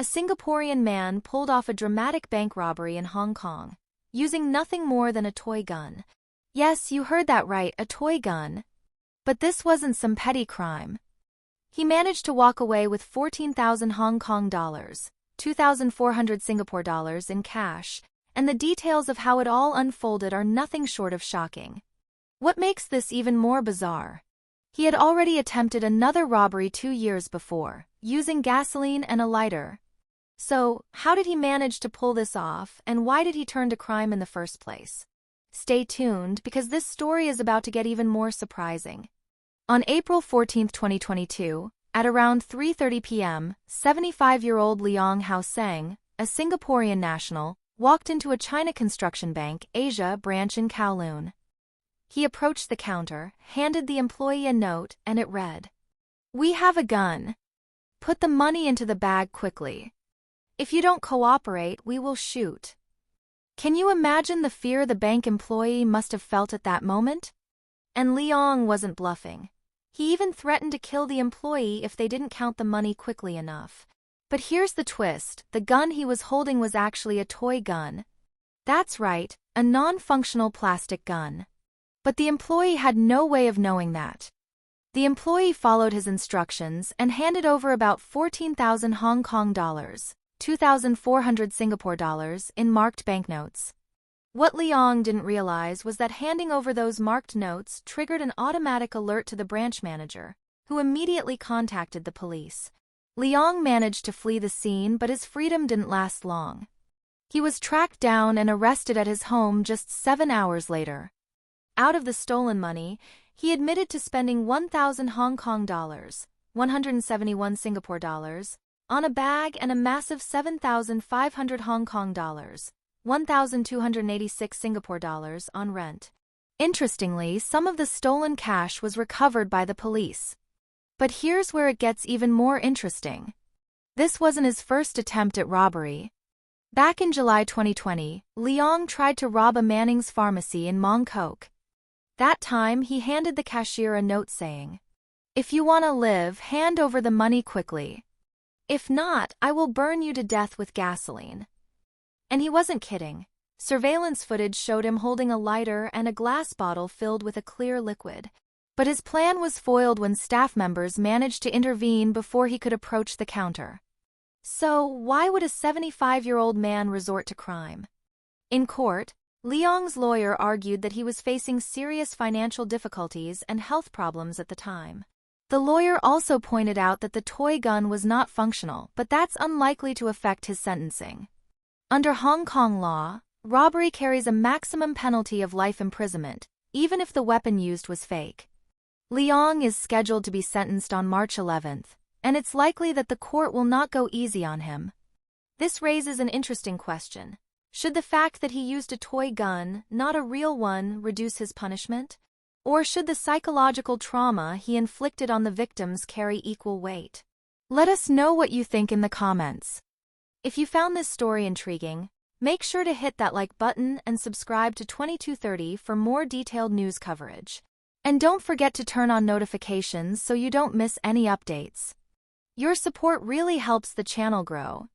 a Singaporean man pulled off a dramatic bank robbery in Hong Kong, using nothing more than a toy gun. Yes, you heard that right, a toy gun. But this wasn't some petty crime. He managed to walk away with 14,000 Hong Kong dollars, 2,400 Singapore dollars in cash, and the details of how it all unfolded are nothing short of shocking. What makes this even more bizarre? He had already attempted another robbery 2 years before, using gasoline and a lighter. So, how did he manage to pull this off, and why did he turn to crime in the first place? Stay tuned, because this story is about to get even more surprising. On April 14, 2022, at around 3:30 p.m., 75-year-old Leong Hao Seng, a Singaporean national, walked into a China Construction Bank Asia branch in Kowloon. He approached the counter, handed the employee a note, and it read, "We have a gun. Put the money into the bag quickly. If you don't cooperate, we will shoot." Can you imagine the fear the bank employee must have felt at that moment? And Leong wasn't bluffing. He even threatened to kill the employee if they didn't count the money quickly enough. But here's the twist, the gun he was holding was actually a toy gun. That's right, a non-functional plastic gun. But the employee had no way of knowing that. The employee followed his instructions and handed over about 14,000 Hong Kong dollars, 2,400 Singapore dollars, in marked banknotes. What Leong didn't realize was that handing over those marked notes triggered an automatic alert to the branch manager, who immediately contacted the police. Leong managed to flee the scene, but his freedom didn't last long. He was tracked down and arrested at his home just 7 hours later. Out of the stolen money, he admitted to spending 1,000 Hong Kong dollars, 171 Singapore dollars, on a bag and a massive 7,500 Hong Kong dollars, 1,286 Singapore dollars on rent. Interestingly, some of the stolen cash was recovered by the police. But here's where it gets even more interesting. This wasn't his first attempt at robbery. Back in July 2020, Leong tried to rob a Manning's pharmacy in Mong. That time, he handed the cashier a note saying, "If you want to live, hand over the money quickly. If not, I will burn you to death with gasoline." And he wasn't kidding. Surveillance footage showed him holding a lighter and a glass bottle filled with a clear liquid. But his plan was foiled when staff members managed to intervene before he could approach the counter. So, why would a 75-year-old man resort to crime? In court, Leong's lawyer argued that he was facing serious financial difficulties and health problems at the time. The lawyer also pointed out that the toy gun was not functional, but that's unlikely to affect his sentencing. Under Hong Kong law, robbery carries a maximum penalty of life imprisonment, even if the weapon used was fake. Leong is scheduled to be sentenced on March 11th, and it's likely that the court will not go easy on him. This raises an interesting question. Should the fact that he used a toy gun, not a real one, reduce his punishment? Or should the psychological trauma he inflicted on the victims carry equal weight? Let us know what you think in the comments. If you found this story intriguing, make sure to hit that like button and subscribe to 2230 for more detailed news coverage. And don't forget to turn on notifications so you don't miss any updates. Your support really helps the channel grow,